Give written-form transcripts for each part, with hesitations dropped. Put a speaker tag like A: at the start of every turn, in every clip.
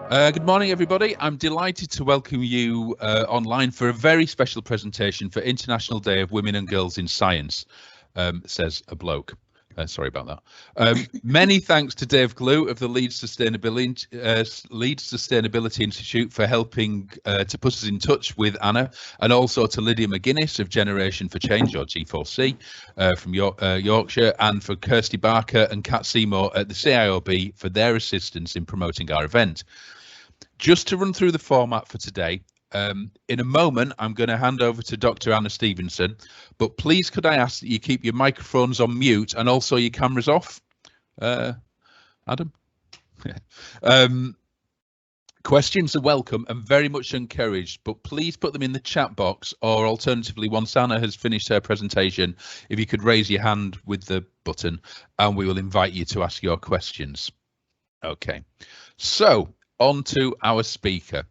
A: Good morning, everybody. I'm delighted to welcome you online for a very special presentation for International Day of Women and Girls in Science, says a bloke. Sorry about that. Many thanks to Dave Glue of the Leeds Sustainability Institute for helping to put us in touch with Anna, and also to Lydia McGuinness of Generation for Change, or G4C, from Yorkshire, and for Kirsty Barker and Kat Seymour at the CIOB for their assistance in promoting our event. Just to run through the format for today, in a moment, I'm going to hand over to Dr. Anna Stephenson, but please could I ask that you keep your microphones on mute and also your cameras off, Adam? Questions are welcome and very much encouraged, but please put them in the chat box, or alternatively, once Anna has finished her presentation, if you could raise your hand with the button and we will invite you to ask your questions. Okay, so on to our speaker.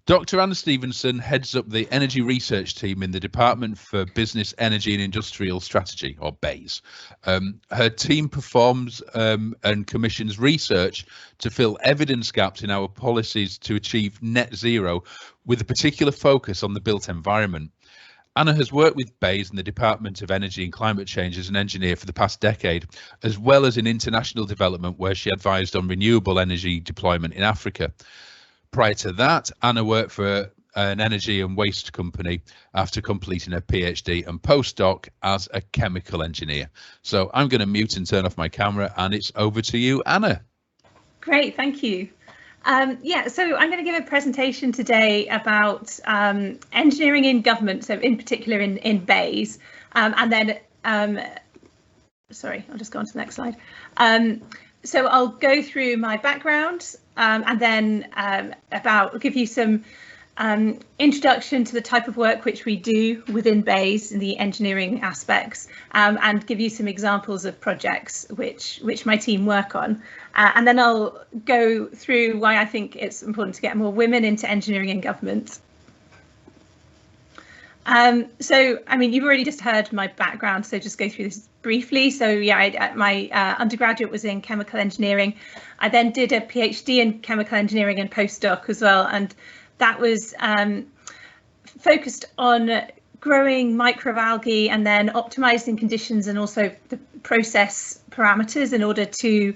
A: Dr. Anna Stephenson heads up the Energy Research Team in the Department for Business, Energy and Industrial Strategy, or BEIS. Her team performs and commissions research to fill evidence gaps in our policies to achieve net zero, with a particular focus on the built environment. Anna has worked with BEIS and the Department of Energy and Climate Change as an engineer for the past decade, as well as in international development, where she advised on renewable energy deployment in Africa. Prior to that, Anna worked for an energy and waste company after completing her PhD and postdoc as a chemical engineer. So I'm going to mute and turn off my camera, and it's over to you, Anna.
B: Great, thank you. Yeah, so I'm going to give a presentation today about engineering in government, so in particular in BEIS, and then, sorry, I'll just go on to the next slide. So I'll go through my background and then give you some introduction to the type of work which we do within BEIS in the engineering aspects, and give you some examples of projects which my team work on. And then I'll go through why I think it's important to get more women into engineering and government. So, I mean, you've already just heard my background, so just go through this briefly. So, yeah, my undergraduate was in chemical engineering. I then did a PhD in chemical engineering and postdoc as well, and that was focused on growing microalgae and then optimizing conditions and also the process parameters in order to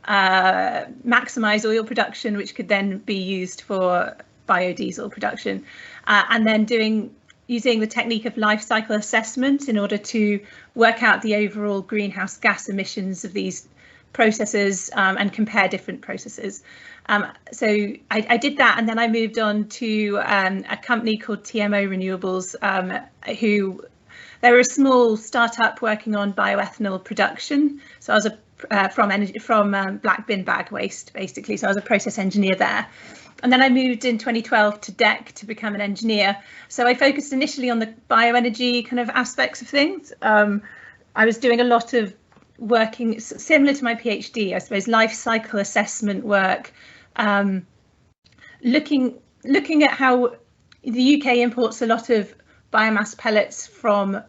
B: maximize oil production, which could then be used for biodiesel production, and then using the technique of life cycle assessment in order to work out the overall greenhouse gas emissions of these processes and compare different processes. So I did that, and then I moved on to a company called TMO Renewables, they were a small startup working on bioethanol production. So I was from black bin bag waste, basically. So I was a process engineer there. And then I moved in 2012 to DEC to become an engineer. So I focused initially on the bioenergy kind of aspects of things. I was doing a lot of working similar to my PhD, I suppose, life cycle assessment work, looking at how the UK imports a lot of biomass pellets from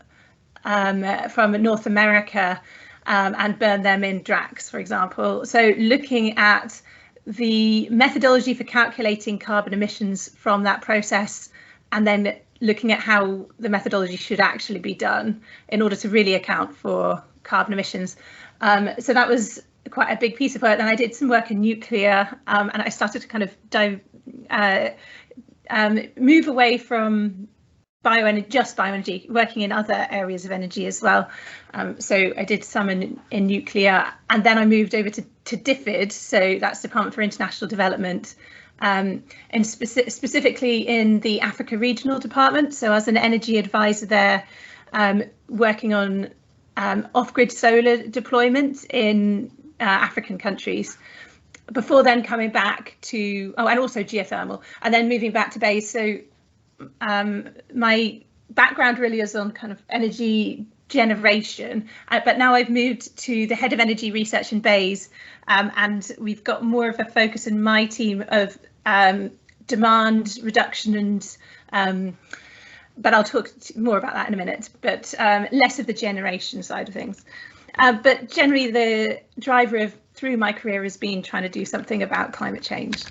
B: North America and burn them in DRAX, for example. So looking at the methodology for calculating carbon emissions from that process, and then looking at how the methodology should actually be done in order to really account for carbon emissions. So that was quite a big piece of work. Then I did some work in nuclear, and I started to kind of move away from bioenergy, working in other areas of energy as well. So I did some in nuclear, and then I moved over to DFID, so that's Department for International Development, and specifically in the Africa Regional Department. So as an energy advisor there, working on off-grid solar deployment in African countries, before then coming back to, and also geothermal, and then moving back to BEIS. So my background really is on kind of energy generation, but now I've moved to the head of energy research in BEIS, and we've got more of a focus in my team of demand reduction and but I'll talk more about that in a minute, but less of the generation side of things. But generally the driver through my career has been trying to do something about climate change.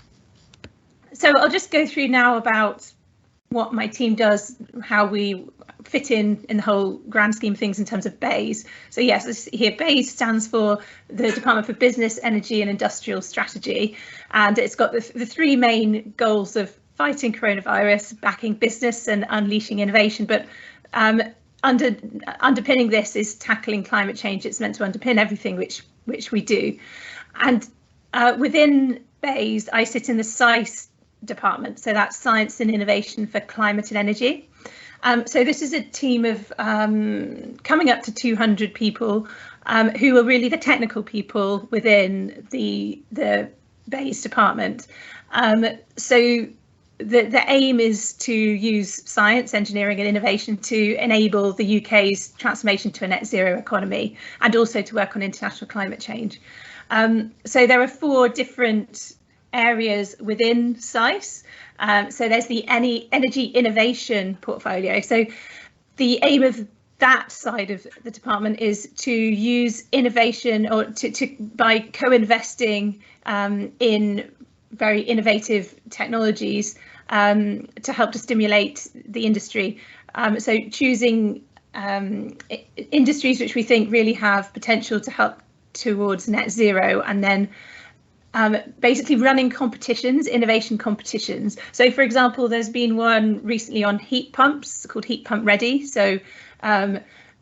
B: So I'll just go through now about what my team does, how we fit in the whole grand scheme of things in terms of BEIS. So yes, here BEIS stands for the Department for Business, Energy and Industrial Strategy, and it's got the three main goals of fighting coronavirus, backing business and unleashing innovation. But underpinning this is tackling climate change. It's meant to underpin everything which we do. And within BEIS, I sit in the SciCE department, so that's Science and Innovation for Climate and Energy. So this is a team of coming up to 200 people who are really the technical people within the BEIS department. So the aim is to use science, engineering and innovation to enable the UK's transformation to a net zero economy, and also to work on international climate change. So there are 4 different areas within SciCE. So there's the energy innovation portfolio. So the aim of that side of the department is to use innovation, or by co-investing in very innovative technologies to help to stimulate the industry. So choosing industries which we think really have potential to help towards net zero, and then basically running competitions, innovation competitions. So for example, there's been one recently on heat pumps called Heat Pump Ready. So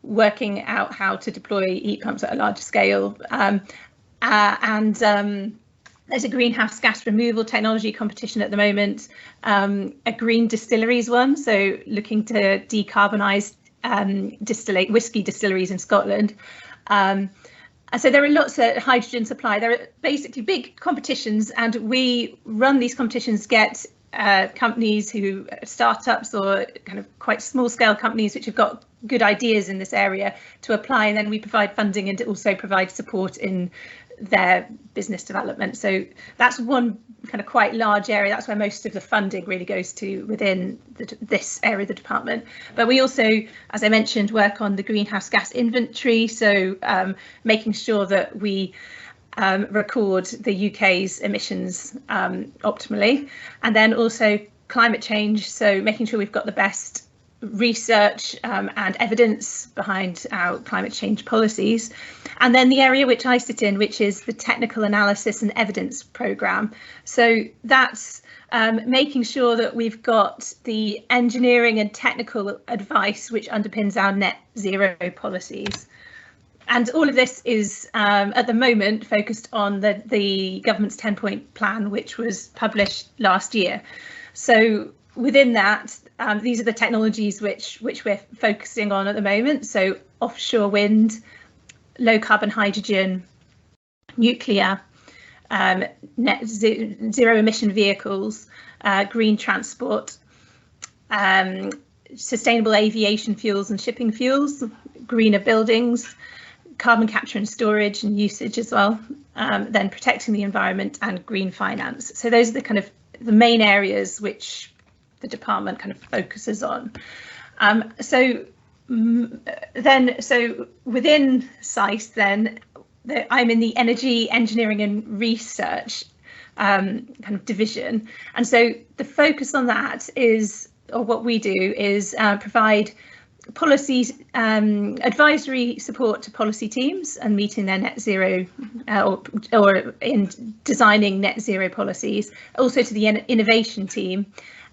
B: working out how to deploy heat pumps at a large scale. There's a greenhouse gas removal technology competition at the moment, a green distilleries one, so looking to decarbonise whiskey distilleries in Scotland. So there are lots of hydrogen supply. There are basically big competitions, and we run these competitions, get companies who startups or kind of quite small scale companies which have got good ideas in this area to apply, and then we provide funding and also provide support in their business development. So that's one kind of quite large area. That's where most of the funding really goes to within this area of the department. But we also, as I mentioned, work on the greenhouse gas inventory, so making sure that we record the UK's emissions optimally, and then also climate change, so making sure we've got the best research and evidence behind our climate change policies. And then the area which I sit in, which is the technical analysis and evidence programme. So that's making sure that we've got the engineering and technical advice which underpins our net zero policies. And all of this is at the moment focused on the government's 10-point plan, which was published last year. So within that, these are the technologies which we're focusing on at the moment. So offshore wind, low carbon hydrogen, nuclear, net zero emission vehicles, green transport, sustainable aviation fuels and shipping fuels, greener buildings, carbon capture and storage and usage as well, then protecting the environment and green finance. So those are the kind of the main areas which the department kind of focuses on. So within SciCE, then I'm in the energy engineering and research kind of division, and so the focus on that is, or what we do is provide policies, advisory support to policy teams and meeting their net zero or in designing net zero policies, also to the innovation team.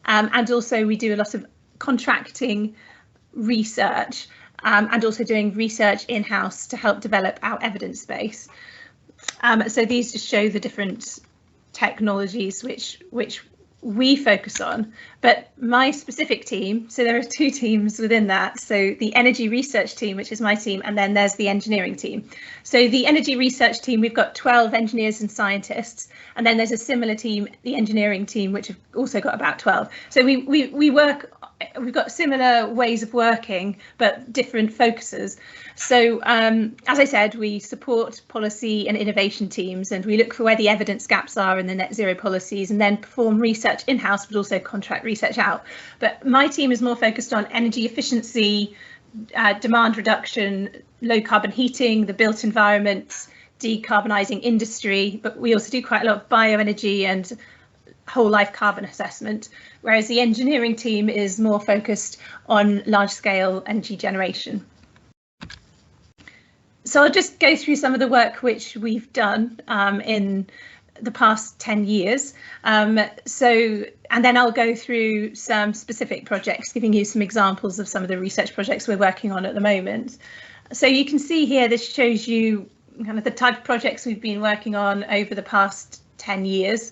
B: And also we do a lot of contracting research and also doing research in-house to help develop our evidence base. So these just show the different technologies which we focus on, but my specific team, so there are 2 teams within that. So the energy research team, which is my team, and then there's the engineering team. So the energy research team, we've got 12 engineers and scientists, and then there's a similar team, the engineering team, which have also got about 12. So we work, we've got similar ways of working, but different focuses. So as I said, we support policy and innovation teams, and we look for where the evidence gaps are in the net zero policies, and then perform research in-house, but also contract research out. But my team is more focused on energy efficiency, demand reduction, low carbon heating, the built environment, decarbonising industry, but we also do quite a lot of bioenergy and whole life carbon assessment, whereas the engineering team is more focused on large scale energy generation. So I'll just go through some of the work which we've done in the past 10 years. And then I'll go through some specific projects, giving you some examples of some of the research projects we're working on at the moment. So you can see here, this shows you kind of the type of projects we've been working on over the past 10 years.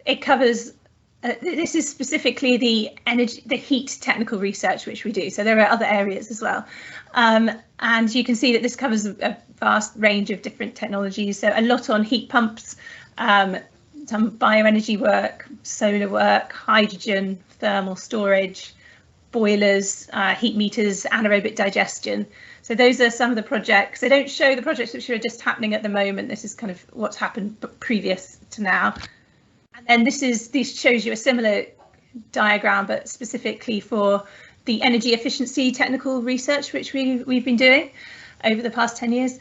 B: It covers, this is specifically the heat technical research which we do. So there are other areas as well. And you can see that this covers a vast range of different technologies. So a lot on heat pumps, some bioenergy work, solar work, hydrogen, thermal storage, boilers, heat meters, anaerobic digestion. So those are some of the projects. They don't show the projects which are just happening at the moment. This is kind of what's happened previous to now. And then this shows you a similar diagram, but specifically for the energy efficiency technical research which we've been doing over the past 10 years.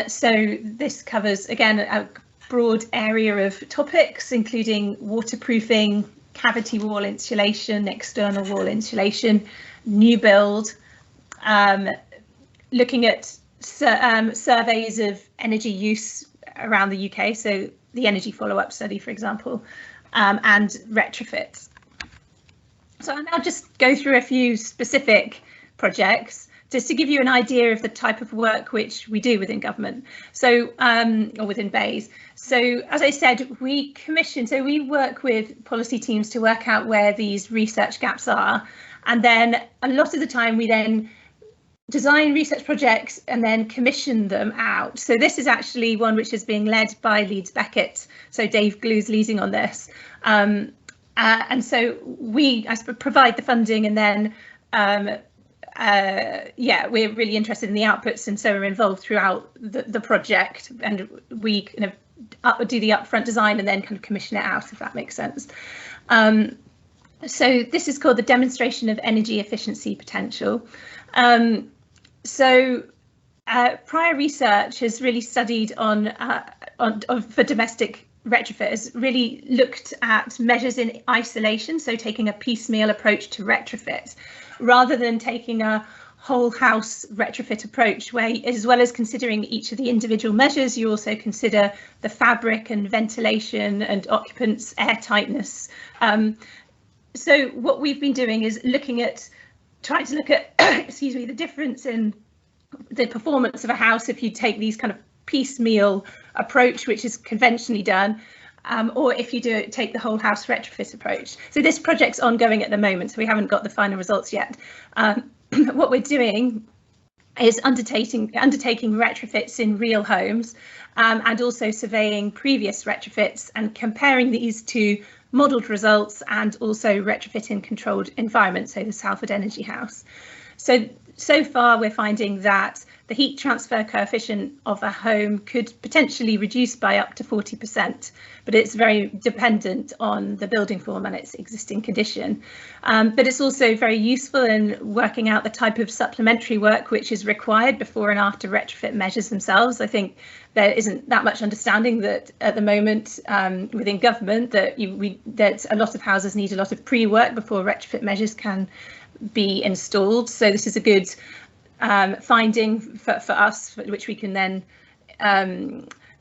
B: So this covers, again, a broad area of topics, including waterproofing, cavity wall insulation, external wall insulation, new build, looking at surveys of energy use around the UK, so the energy follow-up study, for example, and retrofits. So I'll now just go through a few specific projects just to give you an idea of the type of work which we do within government, so or within BEIS. So as I said, we work with policy teams to work out where these research gaps are, and then a lot of the time we then design research projects and then commission them out. So this is actually one which is being led by Leeds Beckett. So Dave Glue's leading on this. And so we provide the funding, and then we're really interested in the outputs, and so we're involved throughout the project, and we kind of do the upfront design and then kind of commission it out, if that makes sense. So this is called the Demonstration of Energy Efficiency Potential. Prior research has really studied for domestic retrofit, has really looked at measures in isolation, so taking a piecemeal approach to retrofit, rather than taking a whole house retrofit approach, where as well as considering each of the individual measures, you also consider the fabric and ventilation and occupants' air tightness. So what we've been doing is trying to look at excuse me, the difference in the performance of a house if you take these kind of piecemeal approach, which is conventionally done, or if you take the whole house retrofit approach. So this project's ongoing at the moment, so we haven't got the final results yet. What we're doing is undertaking retrofits in real homes, and also surveying previous retrofits and comparing these to modelled results, and also retrofit in controlled environments, so the Salford Energy House. So far we're finding that the heat transfer coefficient of a home could potentially reduce by up to 40%, but it's very dependent on the building form and its existing condition. But it's also very useful in working out the type of supplementary work which is required before and after retrofit measures themselves. I think there isn't that much understanding that at the moment within government that a lot of houses need a lot of pre-work before retrofit measures can be installed. So this is a good finding for us, which we can then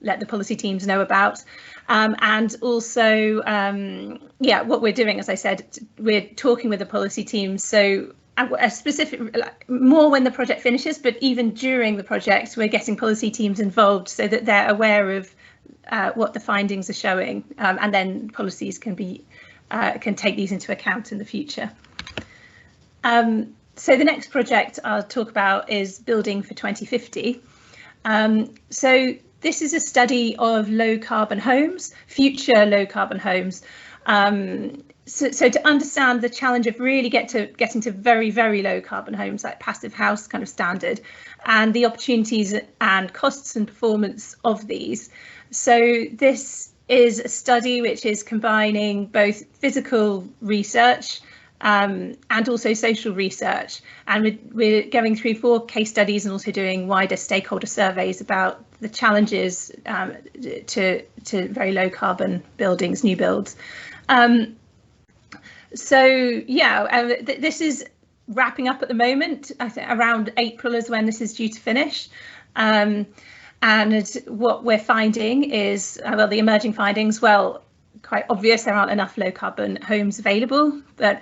B: let the policy teams know about. And also, what we're doing, as I said, we're talking with the policy teams. So a specific, more when the project finishes, but even during the project, we're getting policy teams involved so that they're aware of what the findings are showing, and then policies can take these into account in the future. So the next project I'll talk about is Building for 2050. So this is a study of low carbon homes, future low carbon homes. So to understand the challenge of really getting to very, very low carbon homes, like passive house kind of standard, and the opportunities and costs and performance of these. So this is a study which is combining both physical research, and also social research. And we're going through 4 case studies and also doing wider stakeholder surveys about the challenges to very low carbon buildings, new builds. So yeah, this is wrapping up at the moment. I think around April is when this is due to finish. And what we're finding is, well, the emerging findings, well, quite obvious, there aren't enough low carbon homes available, but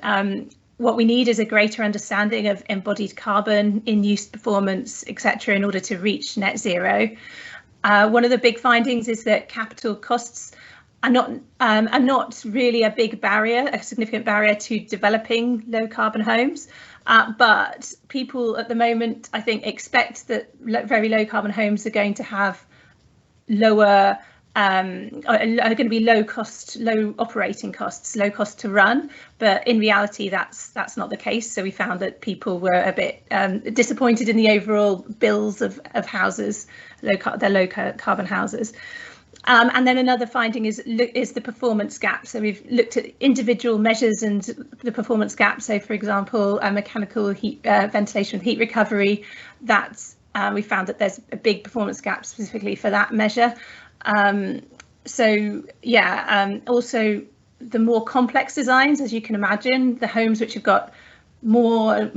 B: what we need is a greater understanding of embodied carbon, in-use performance, etc., in order to reach net zero. One of the big findings is that capital costs are not really a big barrier, a significant barrier to developing low carbon homes. But people at the moment, I think, expect that very low carbon homes are going to have lower, are going to be low cost, low operating costs, low cost to run. But in reality, that's not the case. So we found that people were a bit disappointed in the overall bills of houses, their low carbon houses. And then another finding is the performance gap. So we've looked at individual measures and the performance gap. So, for example, mechanical heat ventilation with heat recovery. We found that there's a big performance gap specifically for that measure. So yeah, also the more complex designs, as you can imagine, the homes which have got more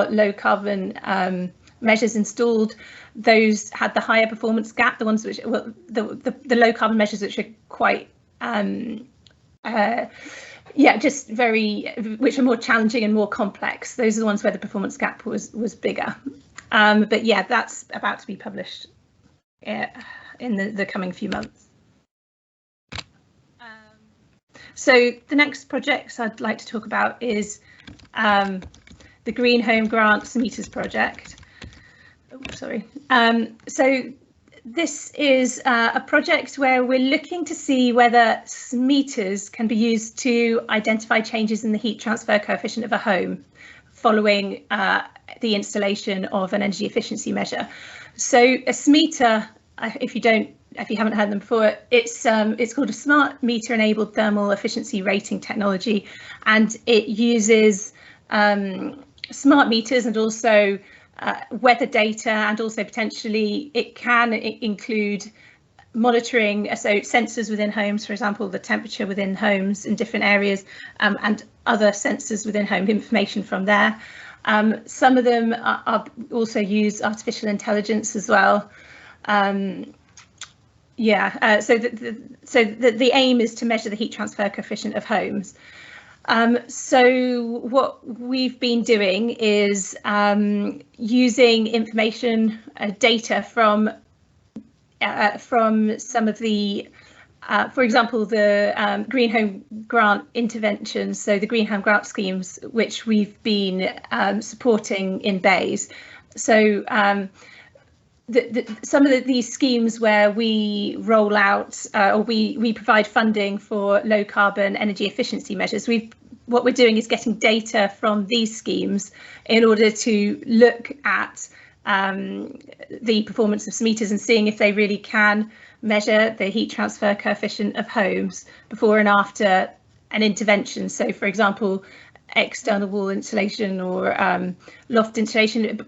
B: low carbon measures installed, those had the higher performance gap. The ones which, well, the low carbon measures which are quite just which are more challenging and more complex, those are the ones where the performance gap was bigger. But yeah, that's about to be published in the coming few months. So the next projects I'd like to talk about is the Green Home Grants Meters project. Oh, sorry. So this is a project where we're looking to see whether meters can be used to identify changes in the heat transfer coefficient of a home following the installation of an energy efficiency measure. So a SMeter, if you haven't heard them before, it's called a smart meter enabled thermal efficiency rating technology, and it uses smart meters and also weather data, and also potentially it can include monitoring, so sensors within homes, for example, the temperature within homes in different areas, and other sensors within home, information from there. Some of them are also use artificial intelligence as well. So the aim is to measure the heat transfer coefficient of homes. So what we've been doing is using information, data from some of the, for example, the Green Home Grant interventions, so the Green Home Grant schemes, which we've been supporting in BEIS. So some of these schemes where we roll out or we provide funding for low carbon energy efficiency measures, what we're doing is getting data from these schemes in order to look at the performance of meters and seeing if they really can measure the heat transfer coefficient of homes before and after an intervention. So, for example, external wall insulation or loft insulation,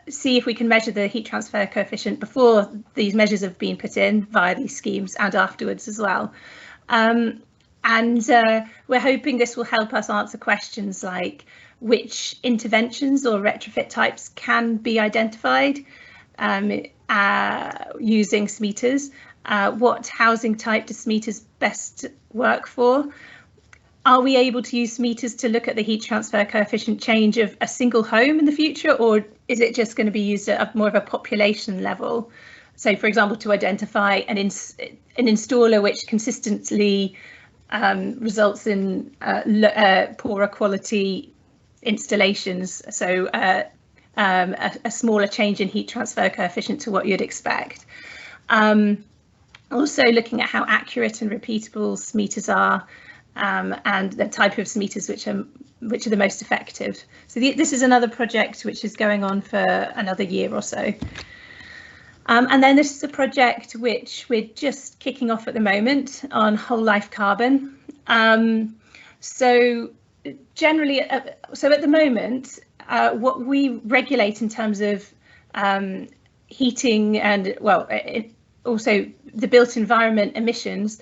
B: see if we can measure the heat transfer coefficient before these measures have been put in via these schemes and afterwards as well. And we're hoping this will help us answer questions like which interventions or retrofit types can be identified using SMeters, what housing type does SMeters best work for. Are we able to use SMeters to look at the heat transfer coefficient change of a single home in the future, or is it just going to be used at more of a population level? So, for example, to identify an installer which consistently results in poorer quality installations, so a smaller change in heat transfer coefficient to what you'd expect. Also looking at how accurate and repeatable SMeters are, and the type of SMeters which are the most effective. So this is another project which is going on for another year or so. And then this is a project which we're just kicking off at the moment on whole life carbon. So generally, so at the moment, what we regulate in terms of heating and, well, also the built environment emissions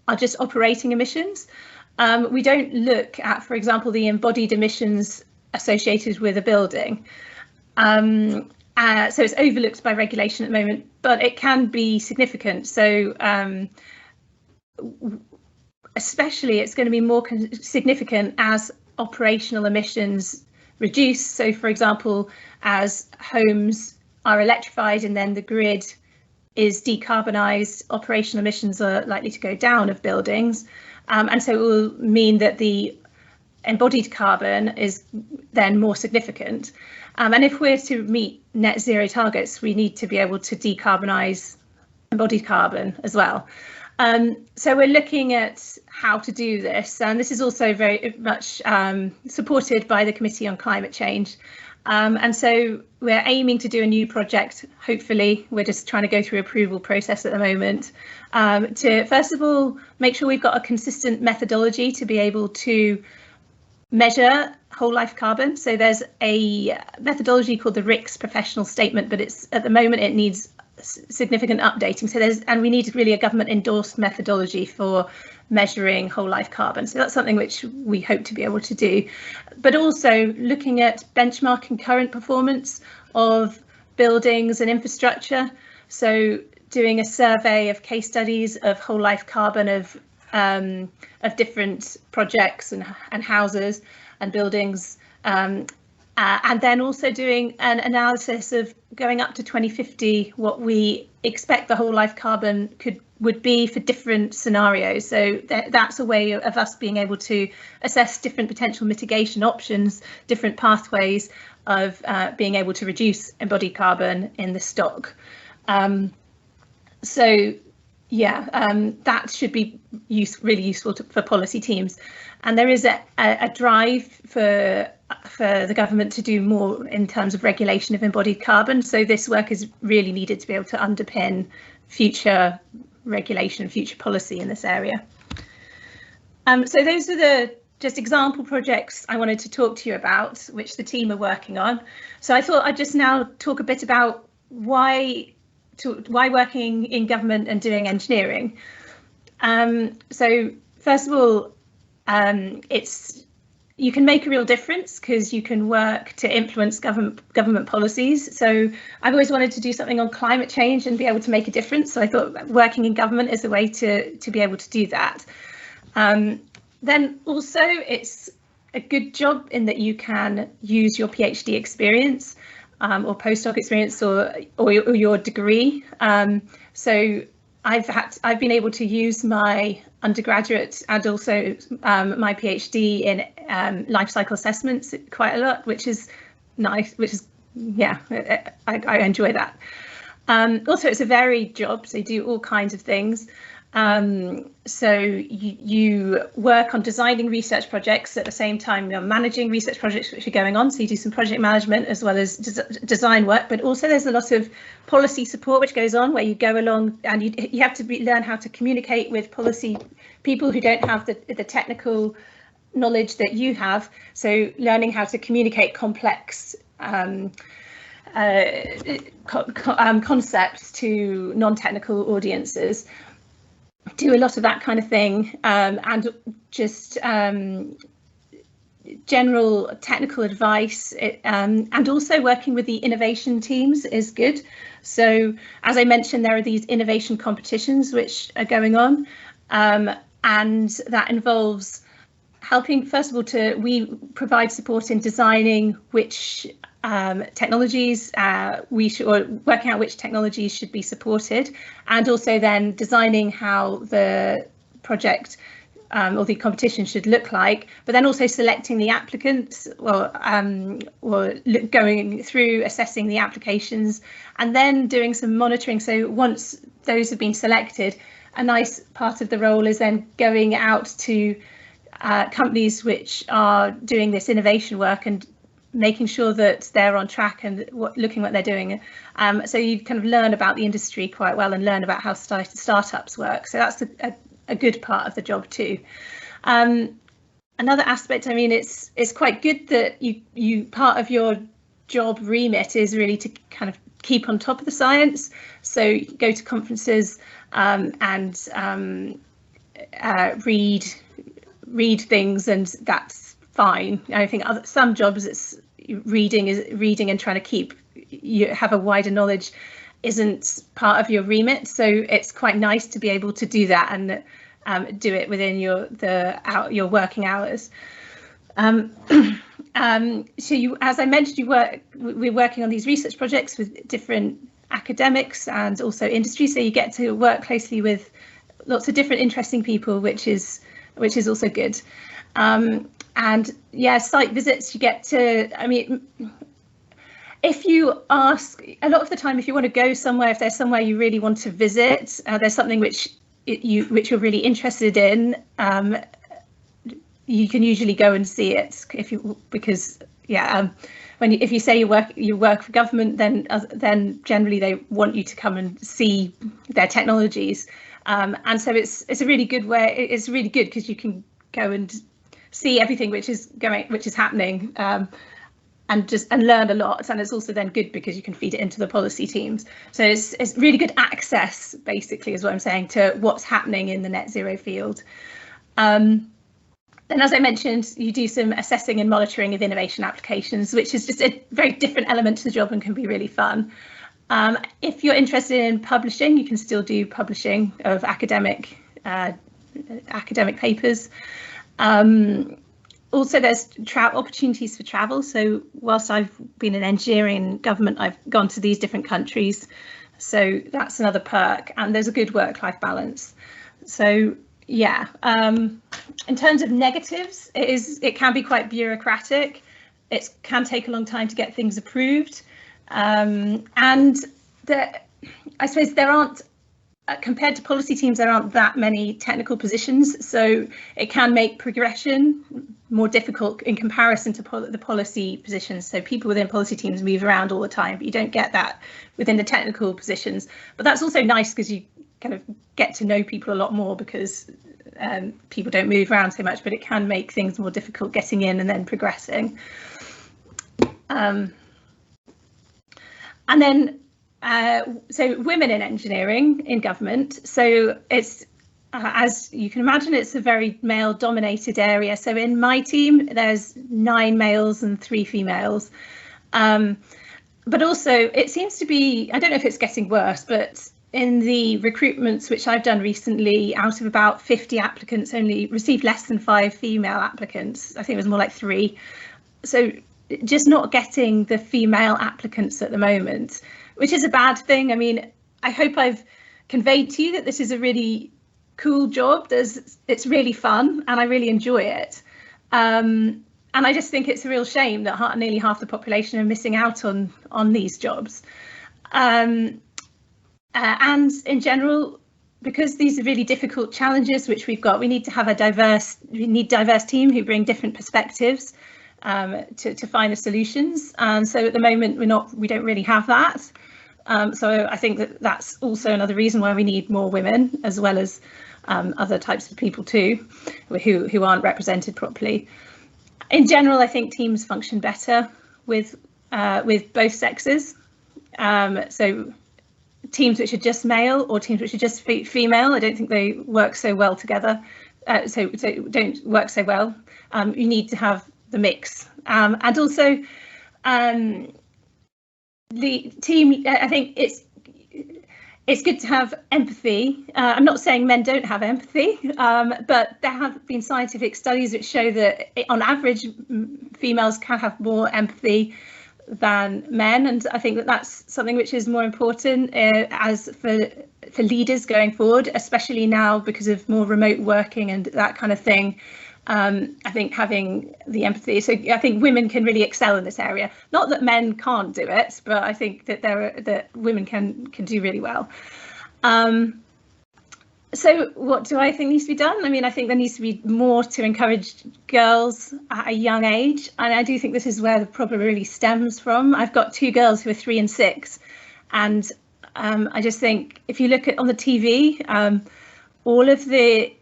B: are just operating emissions. We don't look at, for example, the embodied emissions associated with a building. So it's overlooked by regulation at the moment, but it can be significant. So especially it's going to be more significant as operational emissions reduce. So, for example, as homes are electrified and then the grid is decarbonised, operational emissions are likely to go down of buildings. And so it will mean that the embodied carbon is then more significant. And if we're to meet net zero targets, we need to be able to decarbonise embodied carbon as well. So we're looking at how to do this, and this is also very much supported by the Committee on Climate Change. And so we're aiming to do a new project. Hopefully, we're just trying to go through approval process at the moment to, first of all, make sure we've got a consistent methodology to be able to measure whole life carbon. So there's a methodology called the RICS professional statement, but it's at the moment it needs significant updating. So we need really a government endorsed methodology for measuring whole life carbon. So that's something which we hope to be able to do, but also looking at benchmarking current performance of buildings and infrastructure. So doing a survey of case studies of whole life carbon of different projects and houses and buildings, and then also doing an analysis of going up to 2050, what we expect the whole life carbon would be for different scenarios. So that's a way of us being able to assess different potential mitigation options, different pathways of being able to reduce embodied carbon in the stock. So yeah, that should be really useful for policy teams. And there is a drive for the government to do more in terms of regulation of embodied carbon. So this work is really needed to be able to underpin future regulation, future policy in this area. So those are the just example projects I wanted to talk to you about, which the team are working on. So I thought I'd just now talk a bit about why working in government and doing engineering. So first of all, you can make a real difference because you can work to influence government policies. So I've always wanted to do something on climate change and be able to make a difference. So I thought working in government is a way to be able to do that. Then also it's a good job in that you can use your PhD experience or postdoc experience or your degree. So I've been able to use my undergraduate and also my PhD in life cycle assessments quite a lot, which is nice, yeah, I enjoy that. Also, it's a varied job, so you do all kinds of things. So you work on designing research projects at the same time you're managing research projects which are going on. So you do some project management as well as design work, but also there's a lot of policy support which goes on where you go along and you have to learn how to communicate with policy people who don't have the technical knowledge that you have. So learning how to communicate complex concepts to non-technical audiences. Do a lot of that kind of thing, and just general technical advice, and also working with the innovation teams is good. So as I mentioned, there are these innovation competitions which are going on, and that involves helping, first of all, we provide support in designing which technologies or working out which technologies should be supported, and also then designing how the project or the competition should look like, but then also selecting the applicants or going through assessing the applications and then doing some monitoring. So once those have been selected, a nice part of the role is then going out to companies which are doing this innovation work and making sure that they're on track and looking what they're doing. So you kind of learn about the industry quite well and learn about how startups work. So that's a good part of the job too. another aspect, I mean, it's quite good that you part of your job remit is really to kind of keep on top of the science. So you go to conferences and read things, and that's fine. I think some jobs it's reading and trying to you have a wider knowledge isn't part of your remit. So it's quite nice to be able to do that and do it within your working hours. So as I mentioned, we're working on these research projects with different academics and also industry. So you get to work closely with lots of different interesting people, which is also good. And yeah, site visits, you get to, I mean, if you ask, a lot of the time, if you want to go somewhere, if there's somewhere you really want to visit, there's something which you're really interested in, you can usually go and see it if you say you work for government, then generally they want you to come and see their technologies, and so it's a really good way. It's really good because you can go and see everything which is happening, and learn a lot. And it's also then good because you can feed it into the policy teams. So it's really good access, basically, is what I'm saying, to what's happening in the net zero field. Then, as I mentioned, you do some assessing and monitoring of innovation applications, which is just a very different element to the job and can be really fun. If you're interested in publishing, you can still do publishing of academic papers. Also, there's opportunities for travel. So whilst I've been in engineering and government, I've gone to these different countries. So that's another perk. And there's a good work-life balance. So yeah, in terms of negatives, it can be quite bureaucratic. It can take a long time to get things approved. And I suppose there aren't, compared to policy teams, there aren't that many technical positions, so it can make progression more difficult in comparison to the policy positions. So people within policy teams move around all the time, but you don't get that within the technical positions. But that's also nice because you kind of get to know people a lot more, because people don't move around so much, but it can make things more difficult getting in and then progressing. And then so women in engineering in government. So it's, as you can imagine, it's a very male dominated area. So in my team, there's 9 males and 3 females. But also it seems to be, I don't know if it's getting worse, but in the recruitments which I've done recently, out of about 50 applicants, only received less than 5 female applicants. I think it was more like 3. So just not getting the female applicants at the moment, which is a bad thing. I mean, I hope I've conveyed to you that this is a really cool job. It's really fun and I really enjoy it. And I just think it's a real shame that nearly half the population are missing out on these jobs. And in general, because these are really difficult challenges which we've got, we need to have a diverse team who bring different perspectives to find the solutions. And so at the moment we don't really have that. So I think that's also another reason why we need more women, as well as other types of people too, who aren't represented properly. In general, I think teams function better with both sexes. So teams which are just male or teams which are just female, I don't think they work so well together. So don't work so well. You need to have the mix, and also the team. I think it's good to have empathy. I'm not saying men don't have empathy, but there have been scientific studies which show that on average females can have more empathy than men, and I think that's something which is more important as for leaders going forward, especially now because of more remote working and that kind of thing. I think having the empathy, so I think women can really excel in this area. Not that men can't do it, but I think that women can do really well. So what do I think needs to be done? I mean, I think there needs to be more to encourage girls at a young age. And I do think this is where the problem really stems from. I've got 2 girls who are 3 and 6. And I just think if you look at on the TV, all of the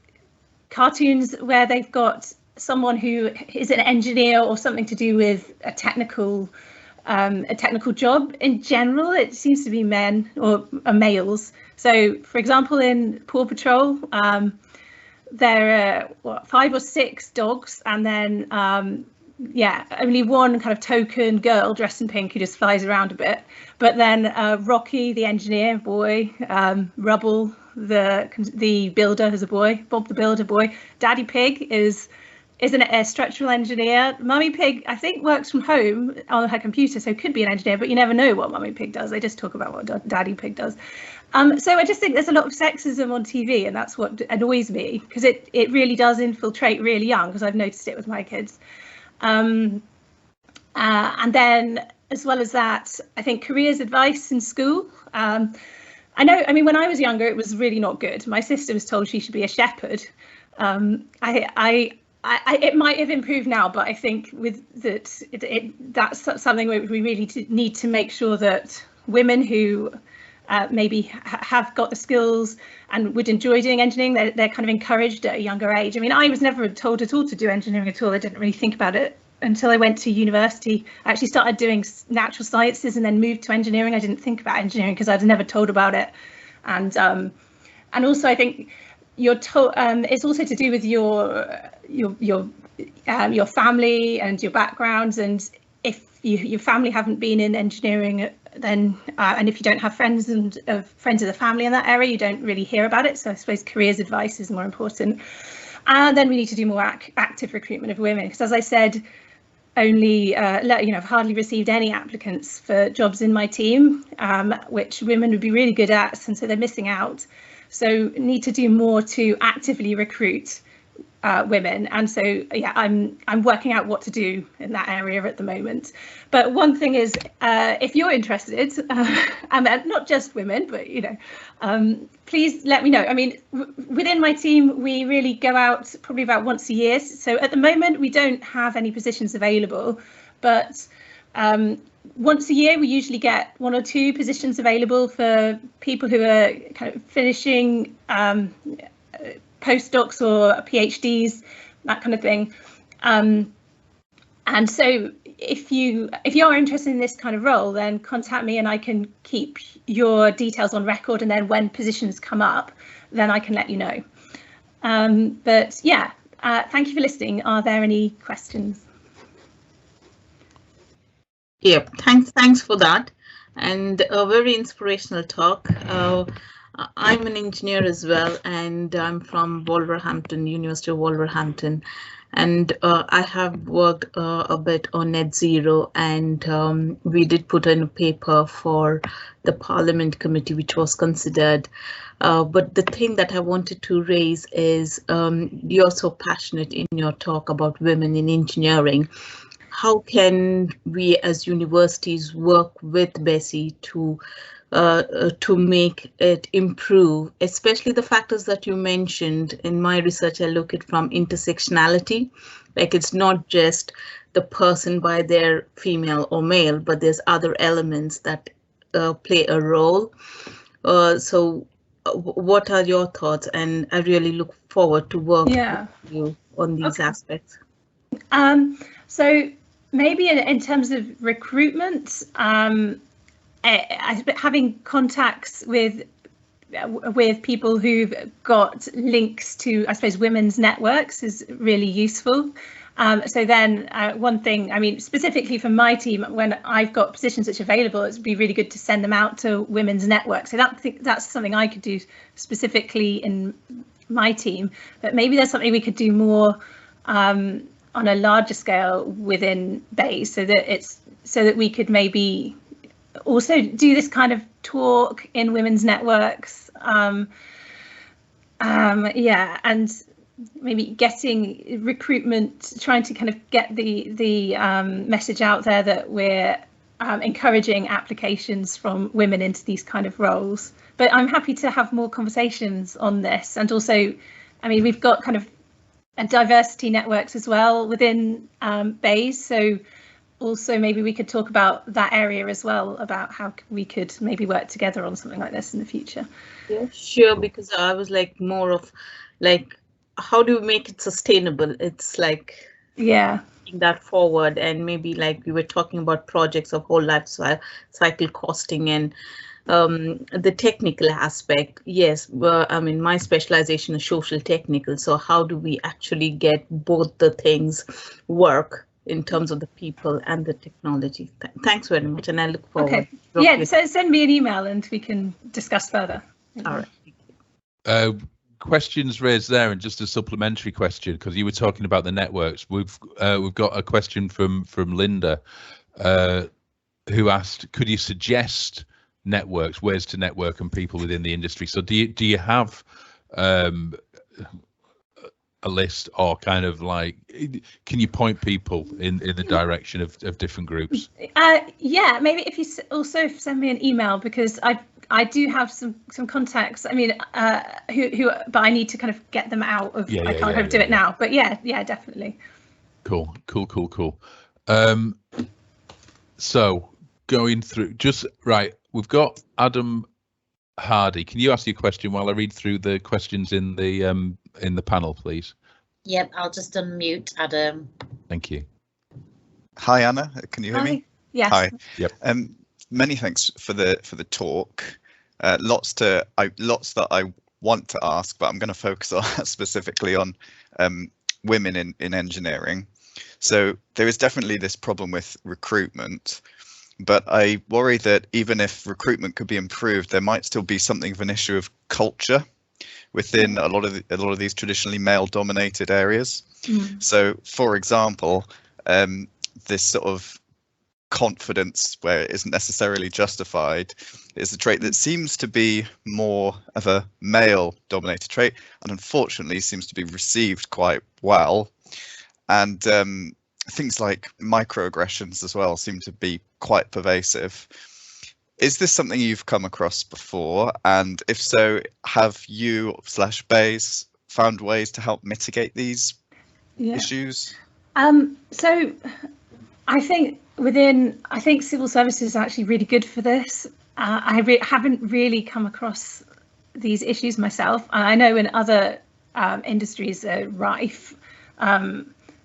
B: cartoons where they've got someone who is an engineer or something to do with a technical job. In general, it seems to be men or males. So, for example, in Paw Patrol, there are 5 or 6 dogs, and then only one kind of token girl dressed in pink who just flies around a bit. But then Rocky, the engineer boy, Rubble, the builder, is a boy. Bob the builder boy. Daddy Pig is a structural engineer. Mummy Pig, I think, works from home on her computer, so could be an engineer, but you never know what Mummy Pig does. They just talk about what Daddy Pig does. So I just think there's a lot of sexism on TV, and that's what annoys me, because it really does infiltrate really young, because I've noticed it with my kids. And then, as well as that, I think careers advice in school. I mean, when I was younger, it was really not good. My sister was told she should be a shepherd. It might have improved now, but I think with that's something we really need to make sure that women who maybe have got the skills and would enjoy doing engineering, they're kind of encouraged at a younger age. I mean, I was never told at all to do engineering at all. I didn't really think about it until I went to university. I actually started doing natural sciences and then moved to engineering. I didn't think about engineering because I was never told about it. And also I think you're told it's also to do with your family and your backgrounds, and if your family haven't been in engineering, then and if you don't have friends of the family in that area, you don't really hear about it. So I suppose careers advice is more important. And then we need to do more active recruitment of women, because, as I said, only I've hardly received any applicants for jobs in my team, which women would be really good at, and so they're missing out. So need to do more to actively recruit women, and so I'm working out what to do in that area at the moment. But one thing is, if you're interested, and not just women, but please let me know. I mean, within my team, we really go out probably about once a year. So at the moment, we don't have any positions available, but once a year, we usually get 1 or 2 positions available for people who are kind of finishing postdocs or PhDs, that kind of thing. And so if you are interested in this kind of role, then contact me and I can keep your details on record, and then when positions come up, then I can let you know. But yeah, thank you for listening. Are there any questions?
C: Yeah, thanks for that, and a very inspirational talk. I'm an engineer as well, and I'm from Wolverhampton, University of Wolverhampton, and I have worked a bit on net zero, and we did put in a paper for the Parliament Committee, which was considered. But the thing that I wanted to raise is you're so passionate in your talk about women in engineering. How can we as universities work with Bessie to make it improve, especially the factors that you mentioned? In my research, I look at from intersectionality, like it's not just the person by their female or male, but there's other elements that play a role. So what are your thoughts? And I really look forward to work with you on these aspects.
B: So maybe in terms of recruitment, having contacts with people who've got links to, I suppose, women's networks is really useful. So then one thing, I mean, specifically for my team, when I've got positions which are available, it'd be really good to send them out to women's networks. So that's something I could do specifically in my team, but maybe there's something we could do more on a larger scale within BASE, so that we could maybe also do this kind of talk in women's networks. And maybe getting recruitment, trying to kind of get the message out there that we're encouraging applications from women into these kind of roles. But I'm happy to have more conversations on this. And also, I mean, we've got kind of diversity networks as well within BASE, so also maybe we could talk about that area as well, about how we could maybe work together on something like this in the future.
C: Yeah, sure, because I was like more of like how do we make it sustainable? It's like taking that forward, and maybe like we were talking about projects of whole life cycle costing and the technical aspect. Yes, well, I mean, my specialization is social technical. So how do we actually get both the things work in terms of the people and the technology? Thanks very much, and I look forward.
B: Okay. Yeah, so send me an email and we can discuss further.
C: All right.
A: Questions raised there, and just a supplementary question, because you were talking about the networks. We've got a question from Linda, who asked, could you suggest networks, ways to network and people within the industry? So do you have a list, or kind of like, can you point people in the direction of different groups?
B: Yeah, maybe if you also send me an email, because I do have some contacts. I mean, who, but I need to kind of get them out of. I can't do it now. But yeah, definitely. Cool.
A: So going through, just right, we've got Adam Hardy. Can you ask your question while I read through the questions in the panel, please?
D: Yep, I'll just unmute Adam.
A: Thank you.
E: Hi, Anna. Can you hear me?
B: Yes.
E: Hi.
A: Yep.
E: Many thanks for the talk. Lots that I want to ask, but I'm going to focus on specifically on women in engineering. So there is definitely this problem with recruitment, but I worry that even if recruitment could be improved, there might still be something of an issue of culture within a lot of these traditionally male-dominated areas. So, for example, this sort of confidence where it isn't necessarily justified is a trait that seems to be more of a male-dominated trait, and unfortunately seems to be received quite well. And things like microaggressions as well seem to be quite pervasive. Is this something you've come across before? And if so, have you / Bays found ways to help mitigate these issues?
B: So I think civil services is actually really good for this. I haven't really come across these issues myself. I know in other industries are rife.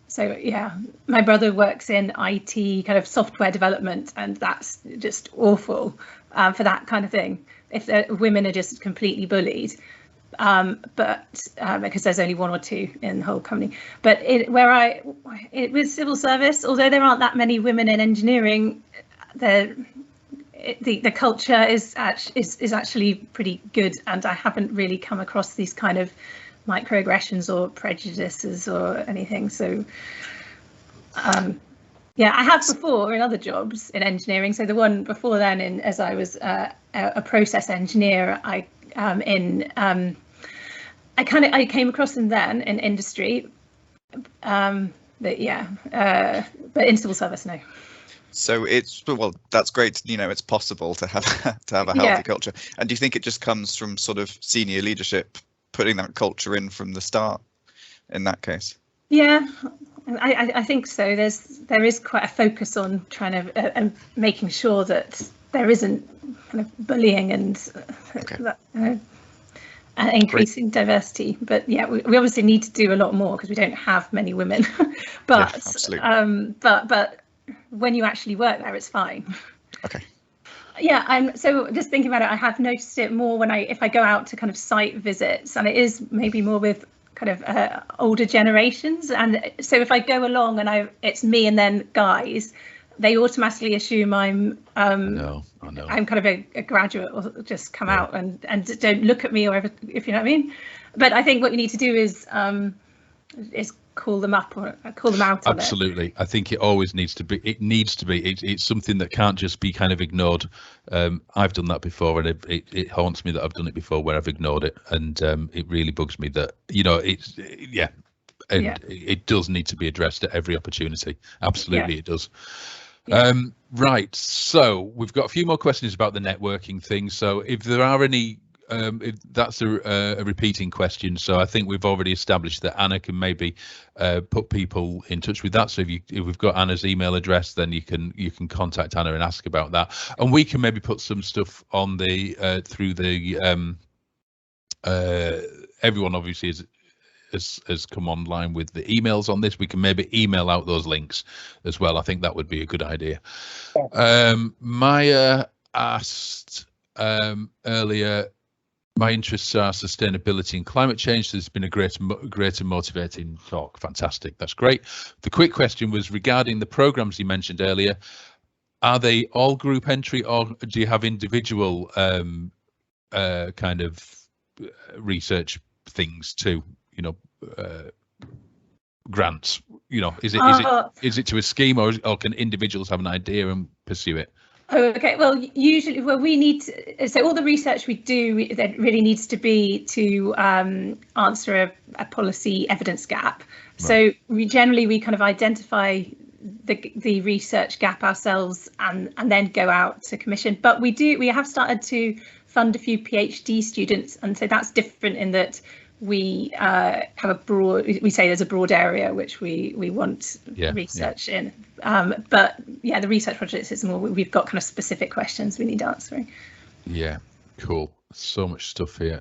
B: So yeah, my brother works in IT, kind of software development, and that's just awful for that kind of thing. If women are just completely bullied, but because there's only one or two in the whole company. But with civil service, although there aren't that many women in engineering, the culture is actually pretty good, and I haven't really come across these kind of microaggressions or prejudices or anything. So yeah, I have before in other jobs in engineering. So the one before then, as I was a process engineer, I came across them then in industry, but in civil service, no.
E: So that's great. You know, it's possible to have a healthy culture. And do you think it just comes from sort of senior leadership putting that culture in from the start in that case? Yeah,
B: I think so. There is quite a focus on trying to making sure that there isn't kind of bullying and increasing diversity. But yeah, we obviously need to do a lot more because we don't have many women. But but when you actually work there, it's fine.
E: Okay.
B: Yeah, so just thinking about it, I have noticed it more if I go out to kind of site visits, and it is maybe more with kind of older generations. And so if I go along and it's me and then guys, they automatically assume I'm I'm kind of a graduate or just come out and don't look at me or ever, if you know what I mean. But I think what you need to do is call them up or call them out.
A: Absolutely. I think it always needs to be. It's something that can't just be kind of ignored. I've done that before, and it haunts me that I've done it before where I've ignored it, and it really bugs me that it does need to be addressed at every opportunity. Absolutely, it does. Right. So we've got a few more questions about the networking thing. So if there are any. If that's a repeating question, so I think we've already established that Anna can maybe put people in touch with that. So if we've got Anna's email address, then you can contact Anna and ask about that, and we can maybe put some stuff on the through the everyone obviously has come online with the emails on this, we can maybe email out those links as well. I think that would be a good idea. Maya asked earlier, my interests are sustainability and climate change. There's been a great and motivating talk. Fantastic. That's great. The quick question was regarding the programs you mentioned earlier. Are they all group entry, or do you have individual kind of research things too? You know, grants. You know, is it to a scheme, or can individuals have an idea and pursue it?
B: Oh, okay. Well, usually, we need to, so all the research we do, that really needs to be to answer a policy evidence gap. Right. So we kind of identify the research gap ourselves and then go out to commission. But we have started to fund a few PhD students, and so that's different in that we have we say there's a broad area which we want research in. But yeah, the research projects is more, we've got kind of specific questions we need answering. Yeah, cool. So much stuff here.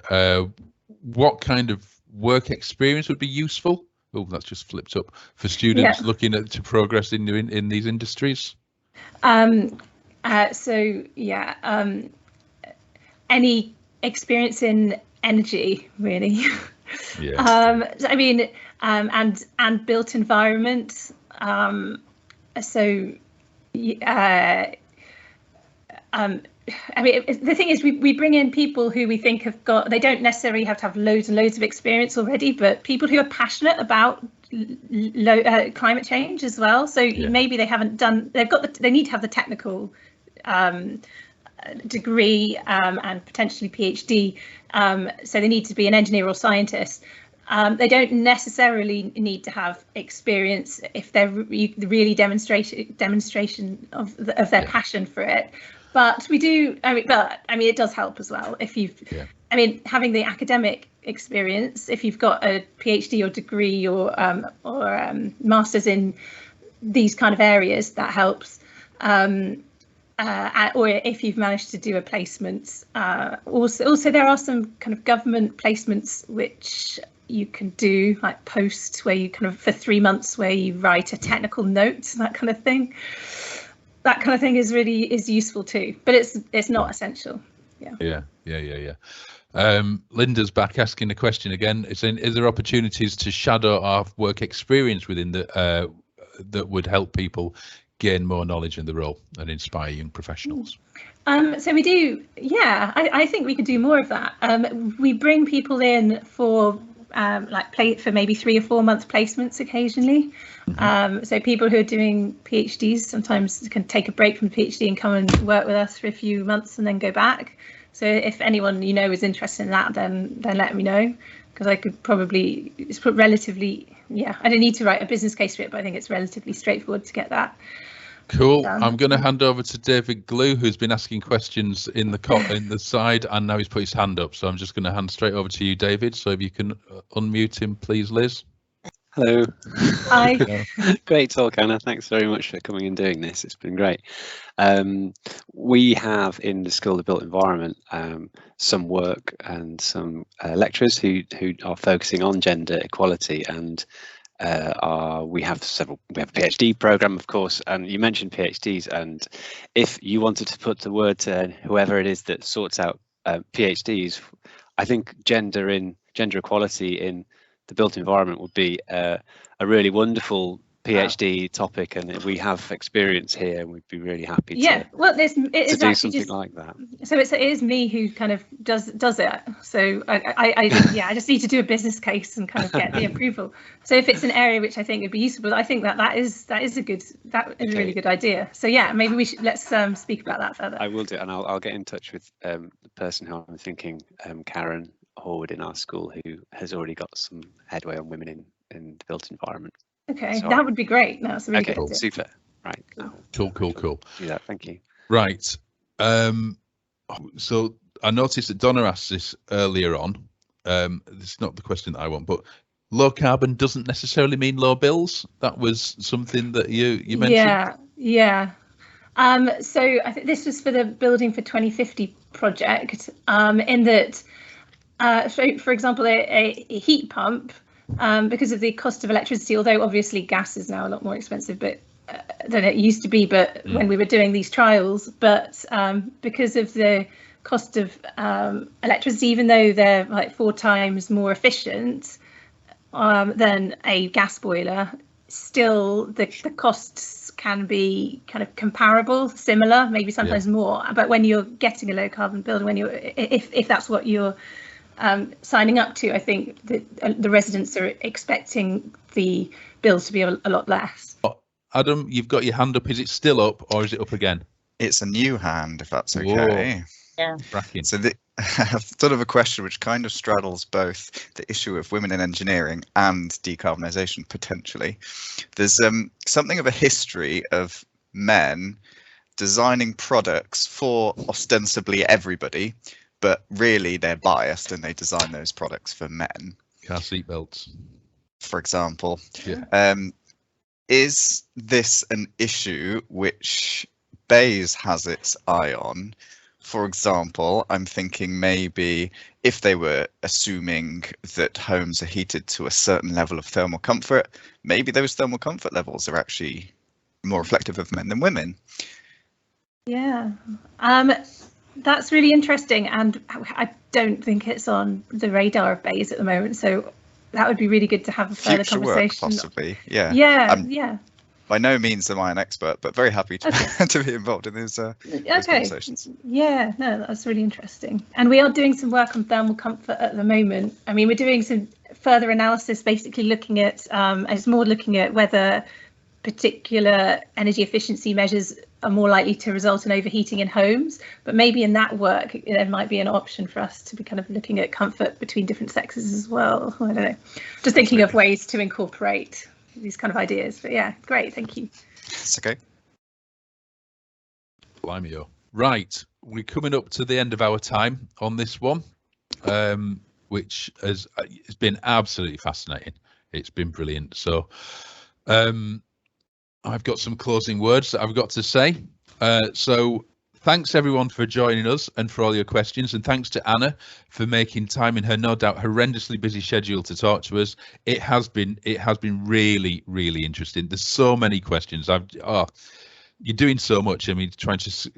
B: What kind of work experience would be useful? Oh, that's just flipped up for students looking to progress in these industries. Any experience in energy, really. I mean, and built environment. I mean, the thing is, we bring in people who we think they don't necessarily have to have loads and loads of experience already, but people who are passionate about climate change as well. So maybe they haven't done, they need to have the technical degree and potentially PhD. So they need to be an engineer or scientist. They don't necessarily need to have experience if they're really demonstration of their passion for it. But we do. I mean, it does help as well if you've. I mean, having the academic experience, if you've got a PhD or degree or masters in these kind of areas, that helps. Or if you've managed to do a placement. Also, there are some kind of government placements which you can do, like posts where you kind of for 3 months where you write a technical note, that kind of thing. That kind of thing is useful too, but it's not essential. Yeah. Linda's back asking the question again. Is there opportunities to shadow our work experience within the that would help people gain more knowledge in the role and inspire young professionals? So we do. Yeah, I think we could do more of that. We bring people in for for maybe 3 or 4 month placements occasionally. So people who are doing PhDs sometimes can take a break from PhD and come and work with us for a few months and then go back. So if anyone is interested in that, then let me know, because I could probably, it's relatively, I don't need to write a business case for it, but I think it's relatively straightforward to get that. Cool. I'm going to hand over to David Glue, who's been asking questions in the side, and now he's put his hand up. So I'm just going to hand straight over to you, David. So if you can unmute him, please, Liz.
F: Hello.
B: Hi.
F: Great talk, Anna. Thanks very much for coming and doing this. It's been great. We have in the School of Built Environment some work and some lecturers who are focusing on gender equality, and we have a PhD program, of course, and you mentioned PhDs, and if you wanted to put the word to whoever it is that sorts out PhDs, I think gender equality in the built environment would be a really wonderful PhD topic, and we have experience here, and we'd be really happy to do something like that. So it is me who kind of does it. So I just need to do a business case and kind of get the approval. So if it's an area which I think would be useful, I think that is a really good idea. So yeah, maybe let's speak about that further. I will do, and I'll get in touch with the person who I'm thinking, Karen Horwood in our school, who has already got some headway on women in the built environment.
B: Okay, that would be great. No, that's a really good idea.
F: Super. Right.
A: Cool.
F: Do that. Thank you.
A: Right. So I noticed that Donna asked this earlier on. This is not the question that I want, but low carbon doesn't necessarily mean low bills. That was something that you mentioned.
B: Yeah. So I think this was for the Building for 2050 project. In that, so for example, a heat pump because of the cost of electricity, although obviously gas is now a lot more expensive than it used to be, but when we were doing these trials, but because of the cost of electricity, even though they're like 4 times more efficient than a gas boiler, still the costs can be kind of comparable, similar, maybe sometimes more. But when you're getting a low carbon build, when you're if that's what you're signing up to, I think that the residents are expecting the bills to be a lot less.
A: Adam, you've got your hand up. Is it still up or is it up again?
E: It's a new hand, if that's okay.
D: Yeah.
E: So I've thought of a question which kind of straddles both the issue of women in engineering and decarbonisation potentially. There's something of a history of men designing products for ostensibly everybody, but really they're biased and they design those products for men.
A: Car seat belts,
E: for example.
A: Yeah.
E: Is this an issue which BEIS has its eye on? For example, I'm thinking maybe if they were assuming that homes are heated to a certain level of thermal comfort, maybe those thermal comfort levels are actually more reflective of men than women.
B: Yeah, that's really interesting, and I don't think it's on the radar of BEIS at the moment, so that would be really good to have a further
E: Future
B: conversation.
E: Work, possibly, yeah.
B: Yeah.
E: By no means am I an expert, but very happy to, to be involved in those conversations.
B: Yeah, no, that's really interesting. And we are doing some work on thermal comfort at the moment. I mean, we're doing some further analysis, basically looking at, it's more looking at whether particular energy efficiency measures are more likely to result in overheating in homes. But maybe in that work, there might be an option for us to be kind of looking at comfort between different sexes as well. I don't know, just thinking of ways to incorporate these kind of ideas. But yeah, great, thank you.
E: It's okay.
A: Blimey, right, we're coming up to the end of our time on this one, which has it's been absolutely fascinating. It's been brilliant. So I've got some closing words that I've got to say. So thanks everyone for joining us and for all your questions, and thanks to Anna for making time in her no doubt horrendously busy schedule to talk to us. It has been really, really interesting. There's so many questions. You're doing so much. I mean, trying to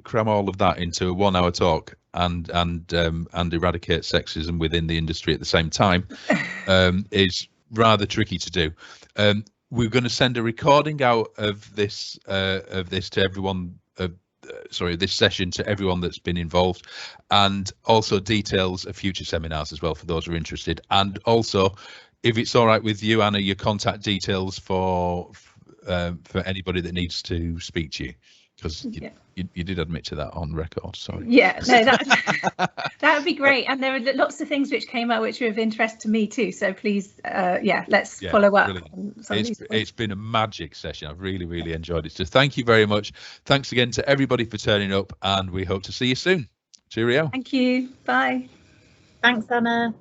A: cram all of that into a 1 hour talk and eradicate sexism within the industry at the same time is rather tricky to do. We're going to send a recording out of this to everyone. This session to everyone that's been involved, and also details of future seminars as well for those who are interested. And also, if it's all right with you, Anna, your contact details for anybody that needs to speak to you, because you did admit to that on record. Sorry.
B: Yeah, no, that would be great. And there are lots of things which came out which are of interest to me too. So please, let's follow up.
A: It's been a magic session. I've really, really enjoyed it. So thank you very much. Thanks again to everybody for turning up, and we hope to see you soon. Cheerio.
B: Thank you. Bye.
D: Thanks, Anna.